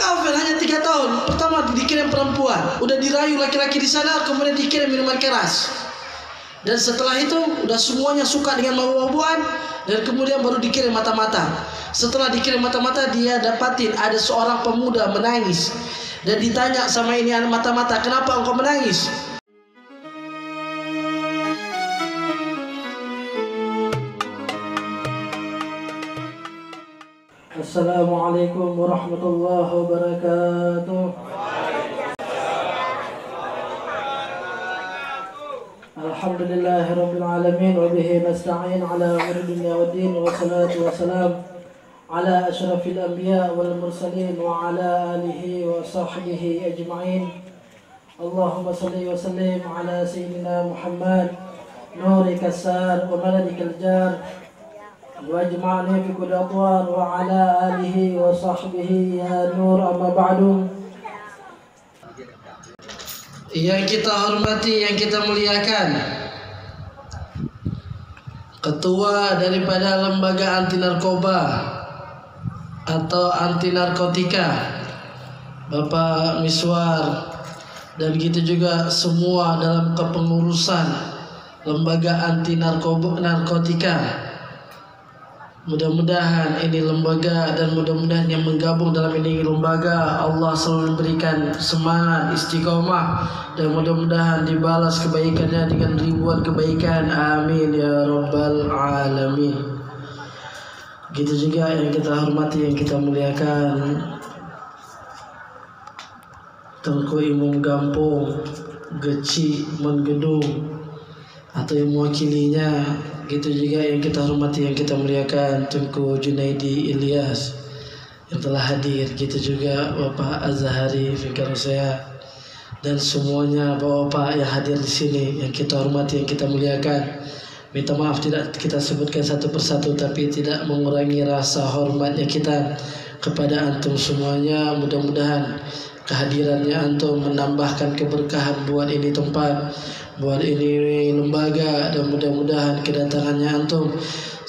kafir hanya 3 tahun. Pertama dikirim perempuan, udah dirayu laki-laki di sana, kemudian dikirim minuman keras. Dan setelah itu udah semuanya suka dengan mabuk-mabukan, dan kemudian baru dikirim mata-mata. Setelah dikirim mata-mata, dia dapatin ada seorang pemuda menangis. Dan ditanya sama ini anak mata-mata, kenapa engkau menangis? Assalamualaikum warahmatullahi wabarakatuh. Alhamdulillahi rabbil alamin wa bihi nasta'in ala umuri dunya waddin, wa salatu wa salam ala asyrafil anbiya wal mursalin wa ala alihi wa sahbihi ajma'in. Allahumma salli wa sallim ala sayyidina Muhammad nuri kasar wa maladikal jar wajma'ni fi kulli atwar wa ala alihi wa sahbihi ya nur, amma ba'du. Yang kita hormati, yang kita muliakan, ketua daripada lembaga anti narkoba atau anti narkotika Bapak Miswar, dan gitu juga semua dalam kepengurusan lembaga anti narkotika. Mudah-mudahan ini lembaga dan mudah-mudahan yang menggabung dalam ini lembaga Allah selalu memberikan semangat istiqomah dan mudah-mudahan dibalas kebaikannya dengan ribuan kebaikan. Amin ya rabbal alamin. Gitu juga yang kita hormati, yang kita muliakan, Tengku Imam Gampong Geci Menggedung atau yang mewakilinya. Gitu juga yang kita hormati, yang kita muliakan, Tengku Junaidi Ilyas yang telah hadir. Gitu juga Bapak Azhari Fikar saya dan semuanya Bapak yang hadir di sini, yang kita hormati, yang kita muliakan. Minta maaf tidak kita sebutkan satu persatu, tapi tidak mengurangi rasa hormatnya kita kepada antum semuanya. Mudah-mudahan kehadirannya antum menambahkan keberkahan buat ini tempat, buat ini lembaga, dan mudah-mudahan kedatangannya antum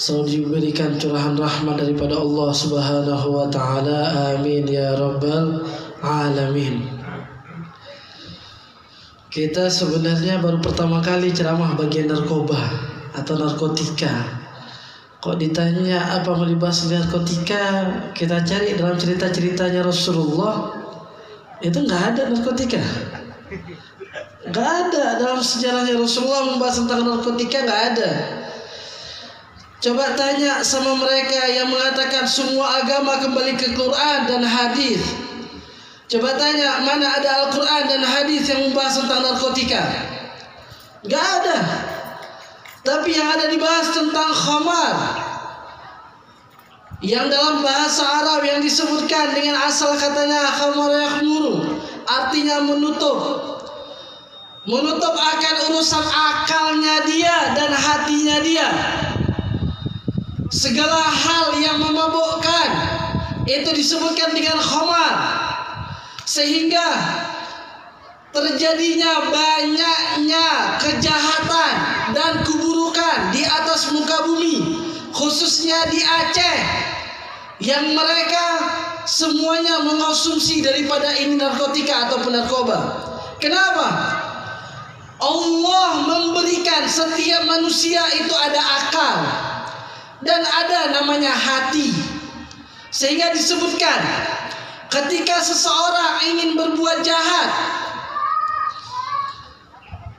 selalu diberikan curahan rahmat daripada Allah Subhanahu wa taala. Amin ya rabbal alamin. Kita sebenarnya baru pertama kali ceramah bagian narkoba atau narkotika. Kok ditanya apa mau dibahas narkotika, kita cari dalam cerita-ceritanya Rasulullah, itu nggak ada narkotika. Nggak ada dalam sejarahnya Rasulullah membahas tentang narkotika, nggak ada. Coba tanya sama mereka yang mengatakan semua agama kembali ke Quran dan hadis. Coba tanya mana ada Al-Quran dan hadis yang membahas tentang narkotika. Nggak ada. Tapi yang ada dibahas tentang khamar, yang dalam bahasa Arab yang disebutkan dengan asal katanya khamar yakhmuru, artinya menutup akan urusan akalnya dia dan hatinya dia. Segala hal yang memabukkan itu disebutkan dengan khamar, sehingga terjadinya banyaknya kejahatan dan keburukan di atas muka bumi, khususnya di Aceh, yang mereka semuanya mengonsumsi daripada ini narkotika ataupun narkoba. Kenapa? Allah memberikan setiap manusia itu ada akal dan ada namanya hati, sehingga disebutkan ketika seseorang ingin berbuat jahat,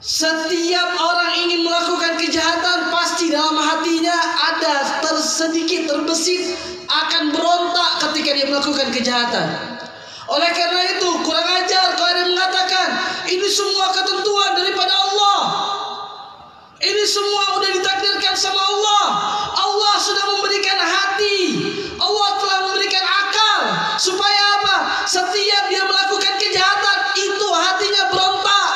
setiap orang ingin melakukan kejahatan, pasti dalam hatinya ada tersedikit terbesit akan berontak ketika dia melakukan kejahatan. Oleh karena itu kurang ajar kalau ada yang mengatakan ini semua ketentuan daripada Allah, ini semua udah ditakdirkan sama Allah. Allah sudah memberikan hati, Allah telah memberikan akal, supaya apa? Setiap dia melakukan kejahatan itu hatinya berontak,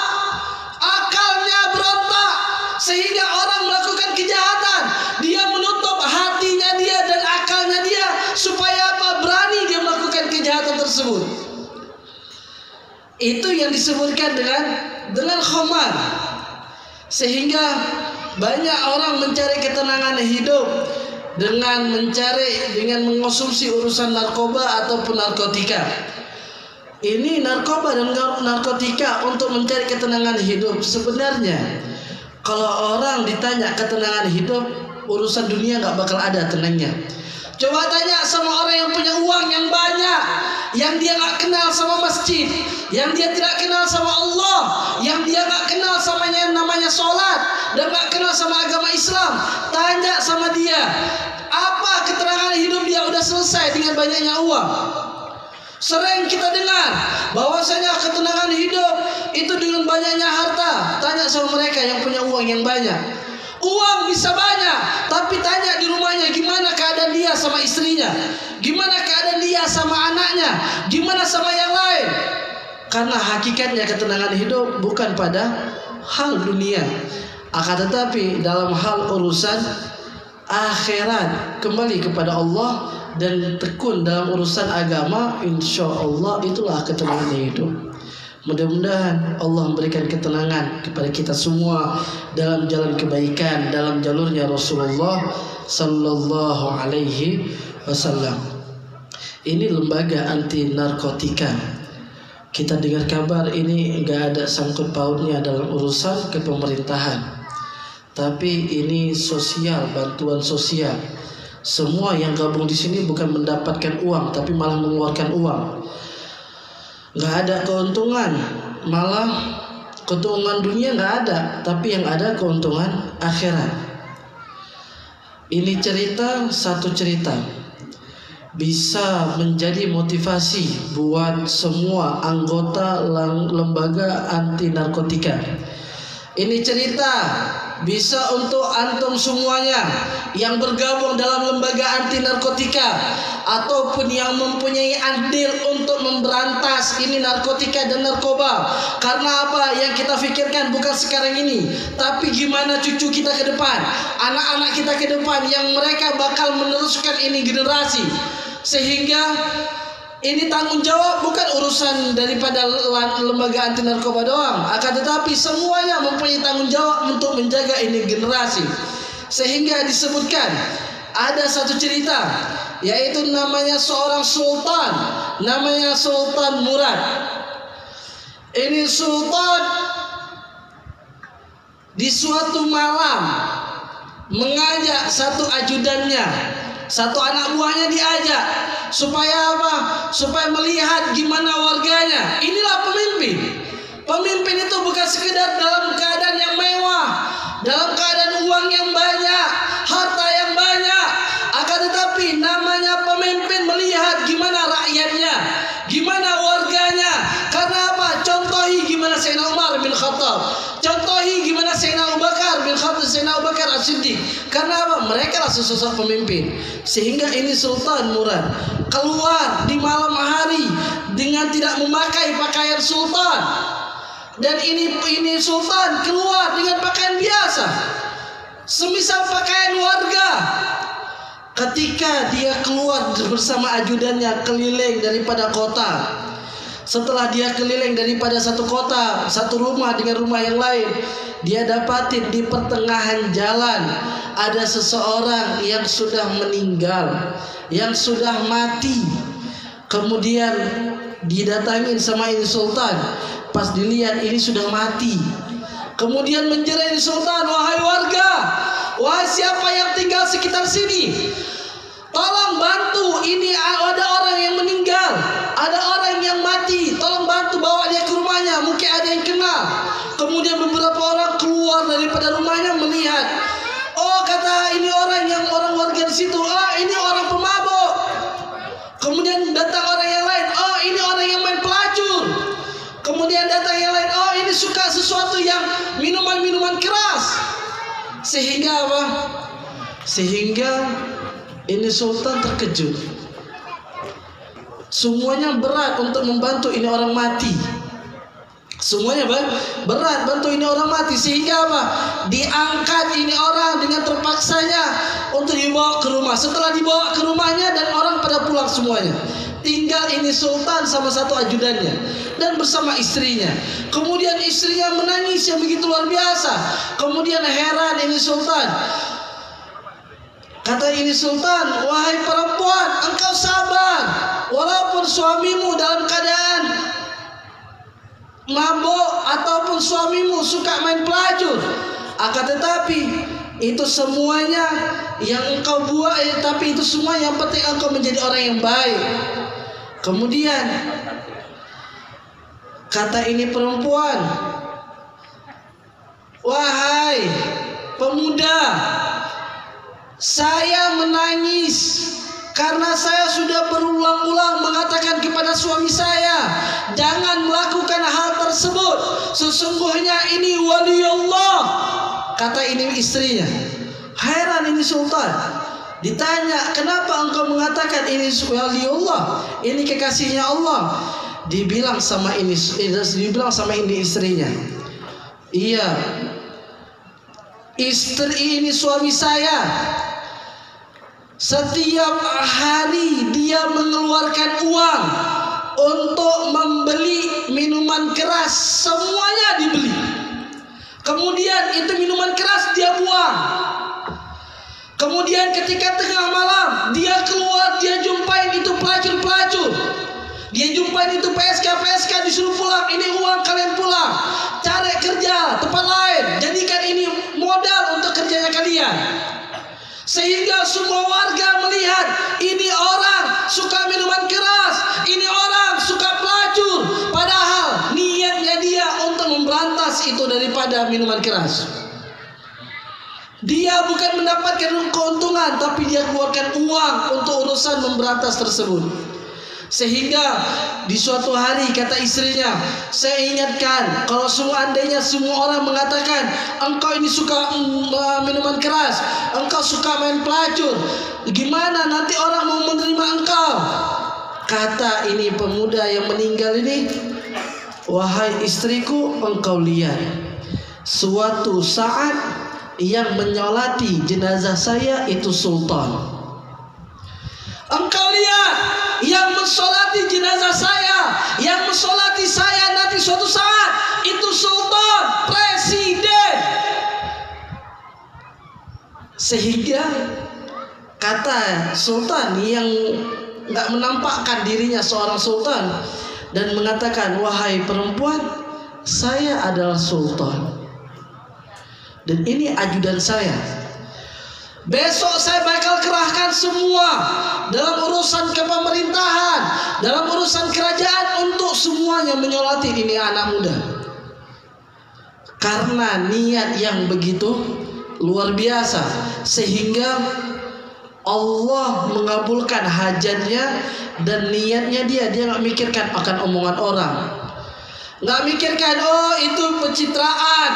sehingga orang melakukan kejahatan, dia menutup hatinya dia dan akalnya dia, supaya apa? Berani dia melakukan kejahatan tersebut. Itu yang disebutkan dengan khamar. Sehingga banyak orang mencari ketenangan hidup dengan mengonsumsi urusan narkoba ataupun narkotika. Ini narkoba dan narkotika untuk mencari ketenangan hidup. Sebenarnya kalau orang ditanya ketenangan hidup, urusan dunia nggak bakal ada tenangnya. Coba tanya sama orang yang punya uang yang banyak, yang dia nggak kenal sama masjid, yang dia tidak kenal sama Allah, yang dia nggak kenal sama yang namanya sholat, dan nggak kenal sama agama Islam. Tanya sama dia, apa keterangan hidup dia udah selesai dengan banyaknya uang? Sering kita dengar bahwasanya ketenangan hidup itu dengan banyaknya harta. Tanya sama mereka yang punya uang yang banyak. Uang bisa banyak, tapi tanya di rumahnya gimana keadaan dia sama istrinya, gimana keadaan dia sama anaknya, gimana sama yang lain. Karena hakikatnya ketenangan hidup bukan pada hal dunia, akan tetapi dalam hal urusan akhirat, kembali kepada Allah dan tekun dalam urusan agama, insya Allah itulah ketenangan hidup. Mudah-mudahan Allah memberikan ketenangan kepada kita semua dalam jalan kebaikan, dalam jalurnya Rasulullah Sallallahu Alaihi Wasallam. Ini lembaga anti narkotika. Kita dengar kabar ini enggak ada sangkut pautnya dalam urusan kepemerintahan, tapi ini sosial, bantuan sosial. Semua yang gabung di sini bukan mendapatkan uang, tapi malah mengeluarkan uang. Nggak ada keuntungan, malah keuntungan dunia nggak ada, tapi yang ada keuntungan akhirat. Ini satu cerita bisa menjadi motivasi buat semua anggota lembaga anti narkotika. Ini cerita bisa untuk antum semuanya yang bergabung dalam lembaga anti narkotika ataupun yang mempunyai andil untuk memberantas ini narkotika dan narkoba. Karena apa? Yang kita pikirkan bukan sekarang ini, tapi gimana cucu kita ke depan, anak-anak kita ke depan, yang mereka bakal meneruskan ini generasi. Sehingga ini tanggung jawab bukan urusan daripada lembaga anti narkoba doang, akan tetapi semuanya mempunyai tanggung jawab untuk menjaga ini generasi. Sehingga disebutkan ada satu cerita, yaitu namanya seorang sultan, namanya Sultan Murad. Ini sultan di suatu malam mengajak satu ajudannya, satu anak buahnya diajak. Supaya apa? Supaya melihat gimana warganya. Inilah pemimpin. Pemimpin itu bukan sekedar dalam keadaan yang mewah, dalam keadaan uang yang banyak, harta yang banyak, akan tetapi namanya pemimpin melihat gimana rakyatnya, gimana warganya. Karena apa? Contohi gimana Sayyidina Umar bin Khattab, contohi gimana Sayyidina Abu Bakar bin Khattab, Sayyidina Abu Bakar As-Siddiq. Karena apa? Mereka lah sosok pemimpin. Sehingga ini Sultan Murad keluar di malam hari dengan tidak memakai pakaian sultan, dan ini sultan keluar dengan pakaian biasa, semisal pakaian warga. Ketika dia keluar bersama ajudannya keliling daripada kota, setelah dia keliling daripada satu kota, satu rumah dengan rumah yang lain, dia dapatin di pertengahan jalan ada seseorang yang sudah meninggal, yang sudah mati. Kemudian didatangin sama ini sultan. Pas dilihat ini sudah mati, kemudian menjerai sultan, wahai warga, wahai siapa yang tinggal sekitar sini, tolong bantu, ini ada orang yang meninggal, ada orang yang mati, tolong bantu bawa dia ke rumahnya, mungkin ada yang kenal. Kemudian beberapa orang keluar daripada rumahnya melihat, oh kata ini orang warga di situ, oh ini orang pemabuk. Kemudian datang orang yang lain, oh ini orang yang main pelacur. Kemudian datang yang lain, oh ini suka sesuatu yang minuman keras. Sehingga apa? Sehingga ini sultan terkejut. Semuanya berat untuk membantu ini orang mati. Semuanya berat bantu ini orang mati. Sehingga apa? Diangkat ini orang dengan terpaksanya untuk dibawa ke rumah. Setelah dibawa ke rumahnya dan orang pada pulang semuanya, tinggal ini sultan sama satu ajudannya dan bersama istrinya. Kemudian istrinya menangis yang begitu luar biasa. Kemudian heran ini sultan. Kata ini sultan, wahai perempuan, engkau sabar walaupun suamimu dalam keadaan mabuk ataupun suamimu suka main pelacur, akan tetapi itu semuanya yang engkau buat, tapi itu semua yang penting engkau menjadi orang yang baik. Kemudian kata ini perempuan, wahai pemuda, saya menangis karena saya sudah berulang-ulang mengatakan kepada suami saya, jangan melakukan hal tersebut, sesungguhnya ini wali Allah. Kata ini istrinya. Heran ini sultan. Ditanya, kenapa engkau mengatakan ini wali Allah, ini kekasihnya Allah? Dibilang sama ini istrinya, iya, istri ini suami saya. Setiap hari dia mengeluarkan uang untuk membeli minuman keras, semuanya dibeli. Kemudian itu minuman keras dia buang. Kemudian ketika tengah malam dia keluar, dia jumpain itu pelacur-pelacur, dia jumpain itu PSK disuruh pulang, ini uang kalian pulang, cari kerja tempat lain, jadikan ini modal untuk kerjanya kalian. Sehingga semua warga melihat ini orang suka minuman keras, ini orang suka pelacur, padahal niatnya dia untuk memberantas itu daripada minuman keras. Dia bukan mendapatkan keuntungan, tapi dia keluarkan uang untuk urusan memberantas tersebut. Sehingga di suatu hari kata istrinya, saya ingatkan, kalau seandainya semua orang mengatakan engkau ini suka minuman keras, engkau suka main pelacur, gimana nanti orang mau menerima engkau? Kata ini pemuda yang meninggal ini, wahai istriku, engkau lihat suatu saat yang menyolati jenazah saya itu sultan. Engkau lihat yang mensolati jenazah saya, yang mensolati saya nanti suatu saat itu sultan, presiden. Sehingga kata sultan yang nggak menampakkan dirinya seorang sultan dan mengatakan, wahai perempuan, saya adalah sultan dan ini ajudan saya. Besok saya bakal kerahkan semua dalam urusan kepemerintahan, dalam urusan kerajaan untuk semuanya menyolati ini anak muda. Karena niat yang begitu luar biasa, sehingga Allah mengabulkan hajatnya dan niatnya dia nggak mikirkan akan omongan orang, nggak mikirkan oh itu pencitraan,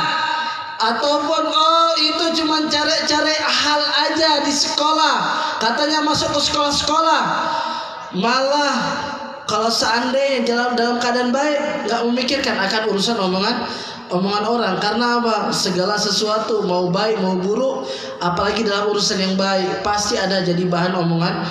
ataupun oh itu cuma cari-cari hal aja di sekolah, katanya masuk ke sekolah-sekolah. Malah kalau seandainya dalam keadaan baik, nggak memikirkan akan urusan omongan orang. Karena apa? Segala sesuatu mau baik mau buruk, apalagi dalam urusan yang baik, pasti ada jadi bahan omongan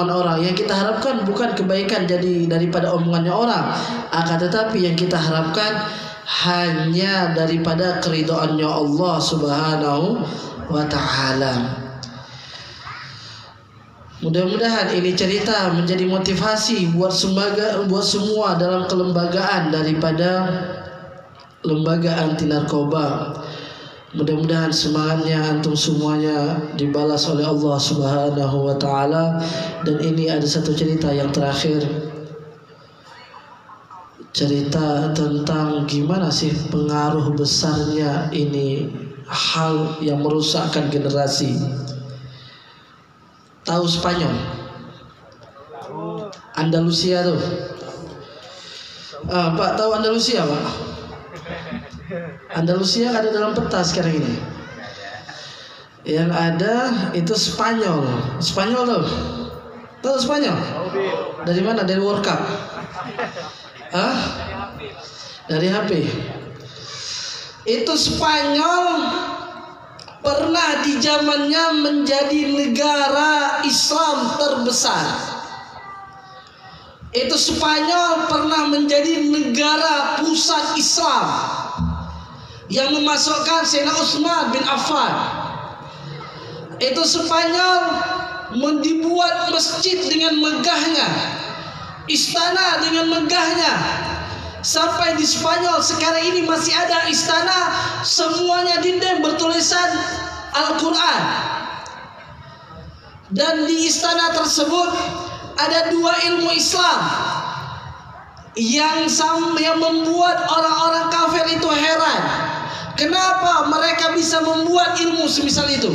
orang. Yang kita harapkan bukan kebaikan jadi daripada omongannya orang, akan tetapi yang kita harapkan hanya daripada keridhaannya Allah Subhanahu wa ta'ala. Mudah-mudahan ini cerita menjadi motivasi buat semua dalam kelembagaan daripada lembaga anti narkoba. Mudah-mudahan semangatnya antum semuanya dibalas oleh Allah Subhanahu wa ta'ala. Dan ini ada satu cerita yang terakhir, cerita tentang gimana sih pengaruh besarnya ini hal yang merusakkan generasi. Tahu Spanyol? Andalusia tuh. Pak tahu Andalusia, Pak? Andalusia ada dalam peta sekarang ini. Yang ada itu Spanyol. Spanyol tuh. Tahu Spanyol? Dari mana? Dari World Cup. Dari HP. Itu Spanyol pernah di zamannya menjadi negara Islam terbesar. Itu Spanyol pernah menjadi negara pusat Islam yang memasukkan Sayyidina Utsman bin Affan. Itu Spanyol dibuat masjid dengan megahnya, istana dengan megahnya, Sampai di Spanyol sekarang ini masih ada istana, semuanya dinding bertulisan Al-Quran. Dan di istana tersebut ada dua ilmu Islam yang membuat orang-orang kafir itu heran. Kenapa mereka bisa membuat ilmu semisal itu?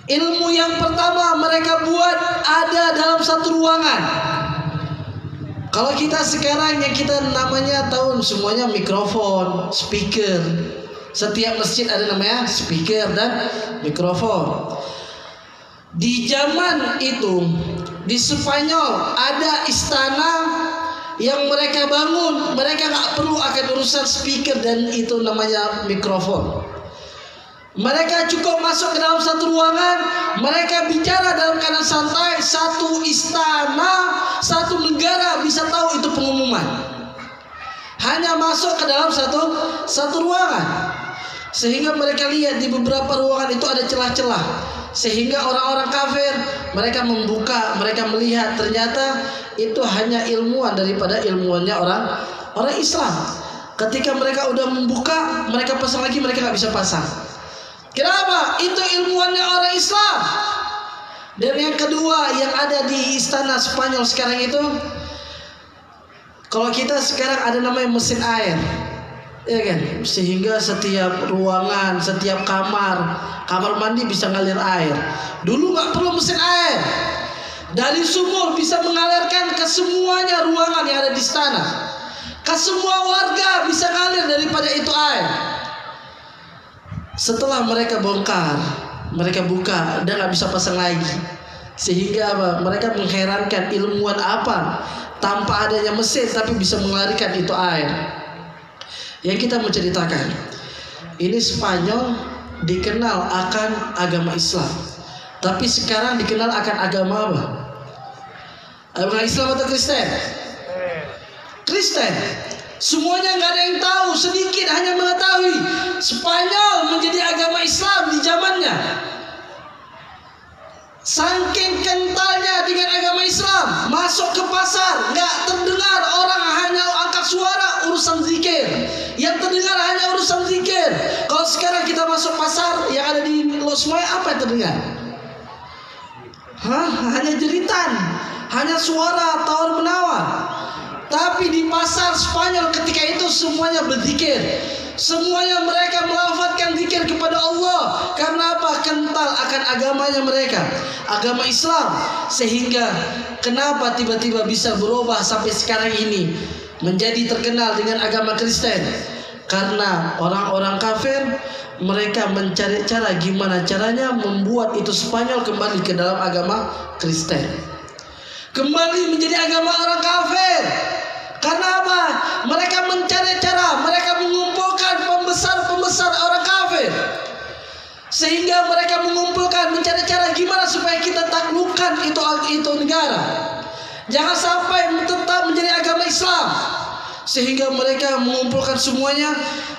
Ilmu yang pertama mereka buat ada dalam satu ruangan. Kalau kita sekarang yang kita namanya tahun semuanya mikrofon, speaker. Setiap masjid ada namanya speaker dan mikrofon. Di zaman itu di Spanyol ada istana yang mereka bangun. Mereka nggak perlu akan urusan speaker dan itu namanya mikrofon. Mereka cukup masuk ke dalam satu ruangan, mereka bicara dalam keadaan santai. Satu istana, satu negara bisa tahu itu pengumuman. Hanya masuk ke dalam satu ruangan. Sehingga mereka lihat di beberapa ruangan itu ada celah-celah. Sehingga orang-orang kafir mereka membuka, mereka melihat ternyata itu hanya ilmuwan daripada ilmuannya orang Islam. Ketika mereka udah membuka, mereka pasang lagi, mereka nggak bisa pasang. Kenapa? Itu ilmuannya orang Islam. Dan yang kedua yang ada di istana Spanyol sekarang itu, kalau kita sekarang ada namanya mesin air, ya kan? Sehingga setiap ruangan, setiap kamar mandi bisa ngalir air. Dulu nggak perlu mesin air. Dari sumur bisa mengalirkan ke semuanya ruangan yang ada di istana. Ke semua warga bisa ngalir daripada itu air. Setelah mereka bongkar, mereka buka, dan nggak bisa pasang lagi. Sehingga apa? Mereka mengherankan ilmuwan apa tanpa adanya mesin tapi bisa mengalirkan itu air. Yang kita mau ceritakan, ini Spanyol dikenal akan agama Islam, tapi sekarang dikenal akan agama apa? Agama Islam atau Kristen? Kristen. Semuanya nggak ada yang tahu, sedikit hanya mengetahui Spanyol menjadi agama Islam di zamannya. Saking kentalnya dengan agama Islam, masuk ke pasar nggak terdengar orang hanya angkat suara urusan zikir. Yang terdengar hanya urusan zikir. Kalau sekarang kita masuk pasar yang ada di Los Moy, apa yang terdengar? Hanya jeritan, hanya suara tawar menawar. Tapi di pasar Spanyol ketika itu semuanya berzikir. Semuanya mereka melafazkan zikir kepada Allah. Karena apa? Kental akan agamanya mereka, agama Islam. Sehingga kenapa tiba-tiba bisa berubah sampai sekarang ini menjadi terkenal dengan agama Kristen? Karena orang-orang kafir mereka mencari cara gimana caranya membuat itu Spanyol kembali ke dalam agama Kristen, kembali menjadi agama orang kafir. Karena apa? Mereka mencari cara, mereka mengumpulkan pembesar-pembesar orang kafir, sehingga mereka mengumpulkan mencari cara gimana supaya kita taklukkan itu negara, jangan sampai tetap menjadi agama Islam. Sehingga mereka mengumpulkan semuanya.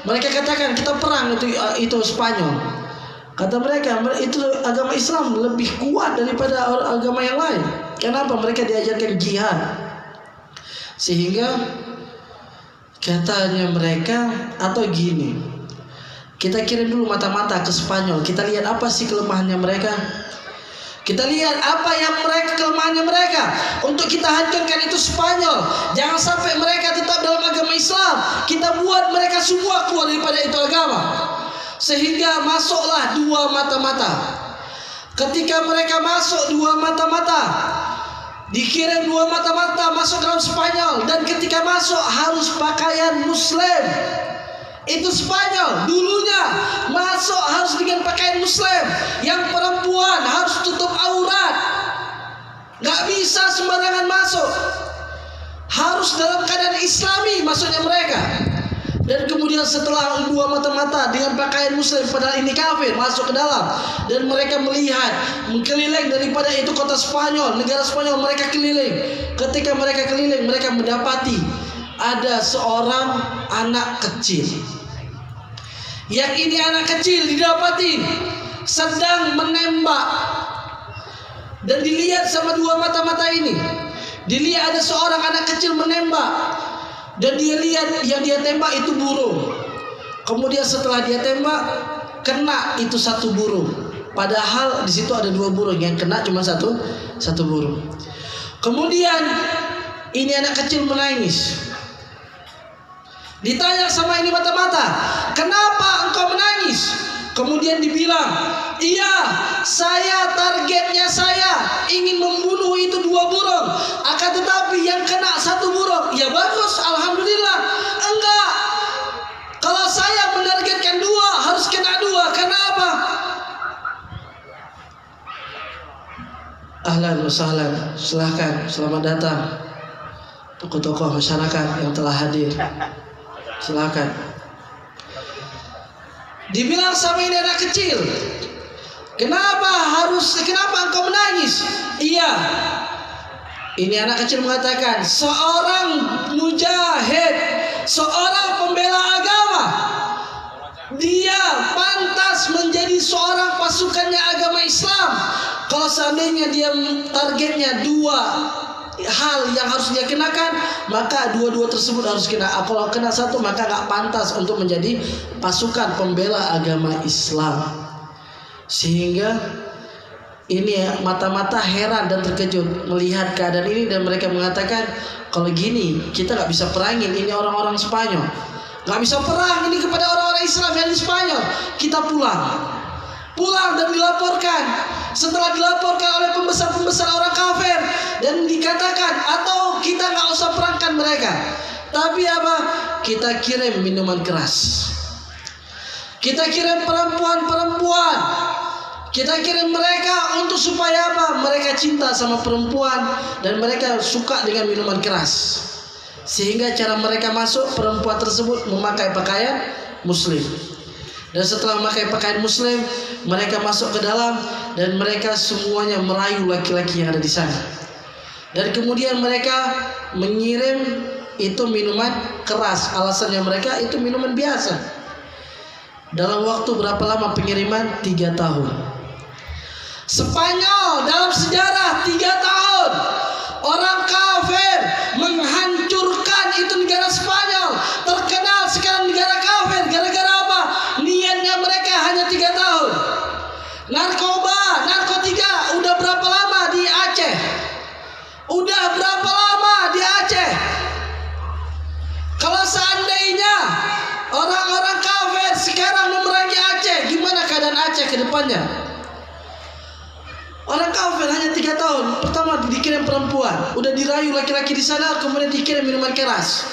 Mereka katakan kita perang itu Spanyol. Kata mereka itu agama Islam lebih kuat daripada agama yang lain. Kenapa? Mereka diajarkan jihad. Sehingga katanya mereka, atau gini, kita kirim dulu mata-mata ke Spanyol, kita lihat apa sih kelemahannya mereka. Kita lihat apa yang kelemahannya mereka untuk kita hancurkan itu Spanyol. Jangan sampai mereka tetap dalam agama Islam. Kita buat mereka semua keluar daripada itu agama. Sehingga masuklah dua mata-mata. Ketika mereka masuk dua mata-mata, dikirim dua mata-mata masuk dalam Spanyol. Dan ketika masuk harus pakaian Muslim. Itu Spanyol dulunya masuk harus dengan pakaian Muslim. Yang perempuan harus tutup aurat, gak bisa sembarangan masuk, harus dalam keadaan Islami masuknya mereka. Dan kemudian setelah dua mata-mata dengan pakaian Muslim, padahal ini kafir, masuk ke dalam. Dan mereka melihat mengkeliling daripada itu kota Spanyol, negara Spanyol, mereka keliling. Ketika mereka keliling, mereka mendapati ada seorang anak kecil. Yang ini anak kecil didapati sedang menembak. Dan dilihat sama dua mata-mata ini, dilihat ada seorang anak kecil menembak. Dan dia lihat yang dia tembak itu burung. Kemudian setelah dia tembak, kena itu satu burung. Padahal di situ ada dua burung, yang kena cuma satu burung. Kemudian ini anak kecil menangis. Ditanya sama ini mata-mata, kenapa engkau menangis? Kemudian dibilang, iya, targetnya saya ingin membunuh itu dua burung, akan tetapi yang kena satu burung. Ya bagus, alhamdulillah. Enggak, kalau saya menargetkan dua harus kena dua. Kenapa? Ahlan wa sahlan, silahkan, selamat datang tokoh-tokoh masyarakat yang telah hadir. Silakan. Dibilang sama ini anak kecil, kenapa engkau menangis? Iya. Ini anak kecil mengatakan, seorang mujahid, seorang pembela agama, dia pantas menjadi seorang pasukannya agama Islam. Kalau seandainya dia targetnya dua hal yang harus dia kenakan, maka dua-dua tersebut harus kena. Kalau kena satu, maka gak pantas untuk menjadi pasukan pembela agama Islam. Sehingga ini mata-mata heran dan terkejut melihat keadaan ini, dan mereka mengatakan, kalau gini kita gak bisa perangin ini orang-orang Spanyol, gak bisa perang ini kepada orang-orang Islam yang di Spanyol. Kita pulang dan dilaporkan. Setelah dilaporkan oleh pembesar-pembesar orang kafir dan dikatakan, atau kita nggak usah perangkan mereka, tapi apa? Kita kirim minuman keras, kita kirim perempuan-perempuan, kita kirim mereka untuk supaya apa? Mereka cinta sama perempuan dan mereka suka dengan minuman keras, sehingga cara mereka masuk, perempuan tersebut memakai pakaian muslim. Dan setelah memakai pakaian muslim, mereka masuk ke dalam dan mereka semuanya merayu laki-laki yang ada di sana. Dan kemudian mereka mengirim itu minuman keras. Alasannya mereka itu minuman biasa. Dalam waktu berapa lama pengiriman? 3 tahun. Spanyol dalam sejarah 3 tahun orang kafir menghancurkan itu negara Spanyol. Terkenal sekarang negara kafir gara-gara apa? Niatnya mereka hanya 3 tahun. Narkotika udah berapa lama di Aceh? Udah berapa lama di Aceh? Kalau seandainya orang-orang kafir sekarang memerangi Aceh, gimana keadaan Aceh ke depannya? Orang kafir hanya 3 tahun. Pertama dikirim perempuan, udah dirayu laki-laki di sana, kemudian dikirim minuman keras.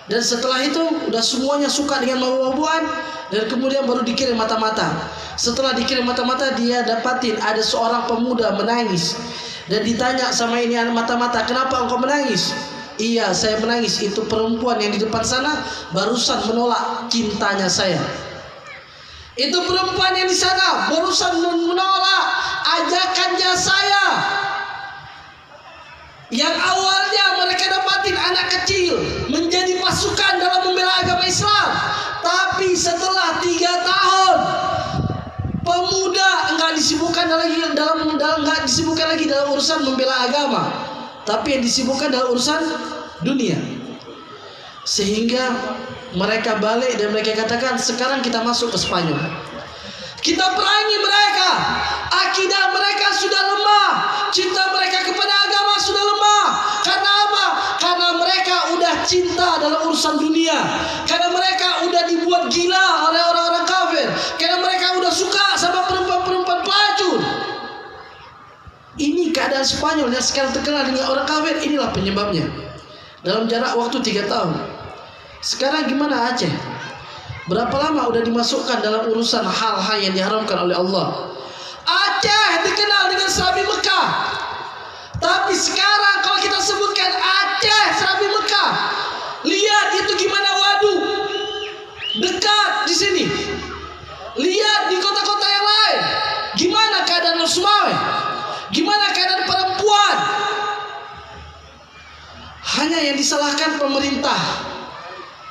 Dan setelah itu udah semuanya suka dengan mabuk-mabukan, dan kemudian baru dikirim mata-mata. Setelah dikirim mata-mata, dia dapatin ada seorang pemuda menangis. Dan ditanya sama ini anak mata-mata, kenapa engkau menangis? Iya, saya menangis, itu perempuan yang di depan sana barusan menolak cintanya saya. Itu perempuan yang di sana barusan menolak ajakannya saya. Yang awalnya mereka dapatin anak kecil menjadi pasukan dalam membela agama Islam, tapi setelah 3 tahun pemuda enggak disibukkan lagi dalam urusan membela agama, tapi yang disibukkan dalam urusan dunia. Sehingga mereka balik dan mereka katakan, sekarang kita masuk ke Spanyol, kita perangi mereka. Akidah mereka sudah lemah, cinta mereka kepada agama sudah lemah. Karena apa? Karena mereka udah cinta dalam urusan dunia, karena mereka udah dibuat gila oleh orang-orang kafir, karena mereka udah suka sama perempuan-perempuan pelacur. Ini keadaan Spanyol yang sekarang terkenal dengan orang kafir. Inilah penyebabnya. Dalam jarak waktu 3 tahun. Sekarang gimana Aceh? Berapa lama udah dimasukkan dalam urusan hal-hal yang diharamkan oleh Allah. Aceh dikenal dengan Serabi Mekah, tapi sekarang kalau kita sebutkan Aceh Serabi Mekah, lihat itu gimana waduk dekat di sini. Lihat di kota-kota yang lain, gimana keadaan Sumawe, gimana keadaan perempuan. Hanya yang disalahkan pemerintah,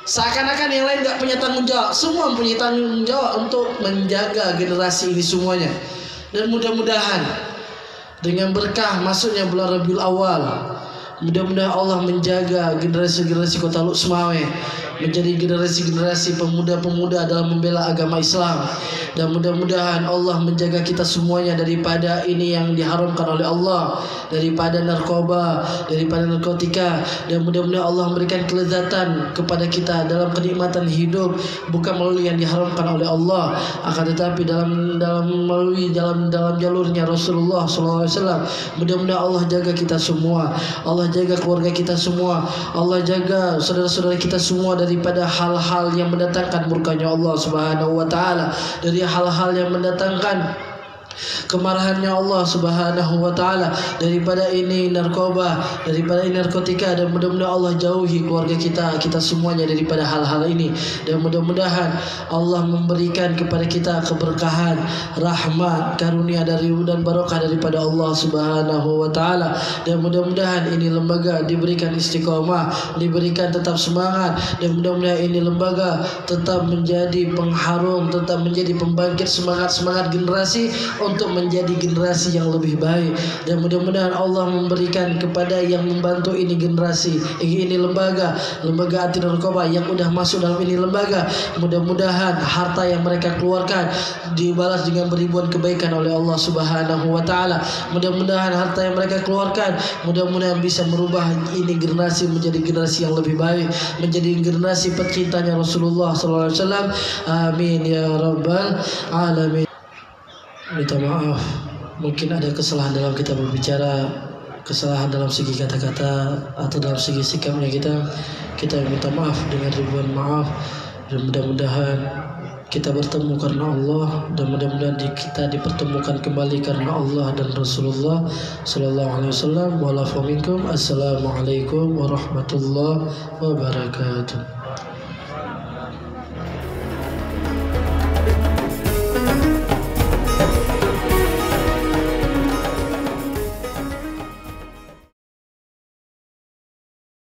seakan-akan yang lain gak punya tanggung jawab. Semua punya tanggung jawab untuk menjaga generasi ini semuanya. Dan mudah-mudahan dengan berkah masuknya bulan Rabiul Awal, Mudah-mudahan Allah menjaga generasi-generasi Kota Luxmawe menjadi generasi-generasi pemuda-pemuda dalam membela agama Islam. Dan mudah-mudahan Allah menjaga kita semuanya daripada ini yang diharamkan oleh Allah, daripada narkoba, daripada narkotika. Dan mudah-mudahan Allah memberikan kelezatan kepada kita dalam kenikmatan hidup, bukan melalui yang diharamkan oleh Allah, akan tetapi melalui dalam jalurnya Rasulullah SAW. Mudah-mudahan Allah jaga kita semua, Allah jaga keluarga kita semua, Allah jaga saudara-saudara kita semua daripada hal-hal yang mendatangkan murkanya Allah Subhanahu wa taala, dari hal-hal yang mendatangkan kemarahannya Allah Subhanahu wa taala, daripada ini narkoba, daripada ini narkotika. Dan mudah-mudahan Allah jauhi keluarga kita semuanya daripada hal-hal ini. Dan mudah-mudahan Allah memberikan kepada kita keberkahan, rahmat, karunia dari dan barokah daripada Allah Subhanahu wa taala. Dan mudah-mudahan ini lembaga diberikan istiqomah, diberikan tetap semangat. Dan mudah-mudahan ini lembaga tetap menjadi pengharum, tetap menjadi pembangkit semangat generasi untuk menjadi generasi yang lebih baik. Dan mudah-mudahan Allah memberikan kepada yang membantu ini generasi, ini lembaga anti narkoba yang sudah masuk dalam ini lembaga, mudah-mudahan harta yang mereka keluarkan dibalas dengan beribuan kebaikan oleh Allah Subhanahu wa taala. Mudah-mudahan harta yang mereka keluarkan mudah-mudahan bisa merubah ini generasi menjadi generasi yang lebih baik, menjadi generasi pecintanya Rasulullah sallallahu alaihi wasallam. Amin ya rabbal alamin. Minta maaf, mungkin ada kesalahan dalam kita berbicara, kesalahan dalam segi kata-kata atau dalam segi sikapnya kita minta maaf dengan ribuan maaf. Dan mudah-mudahan kita bertemu karena Allah, dan mudah-mudahan kita dipertemukan kembali karena Allah dan Rasulullah sallallahu alaihi wasallam. Wa'alaikum assalamualaikum warahmatullahi wabarakatuh.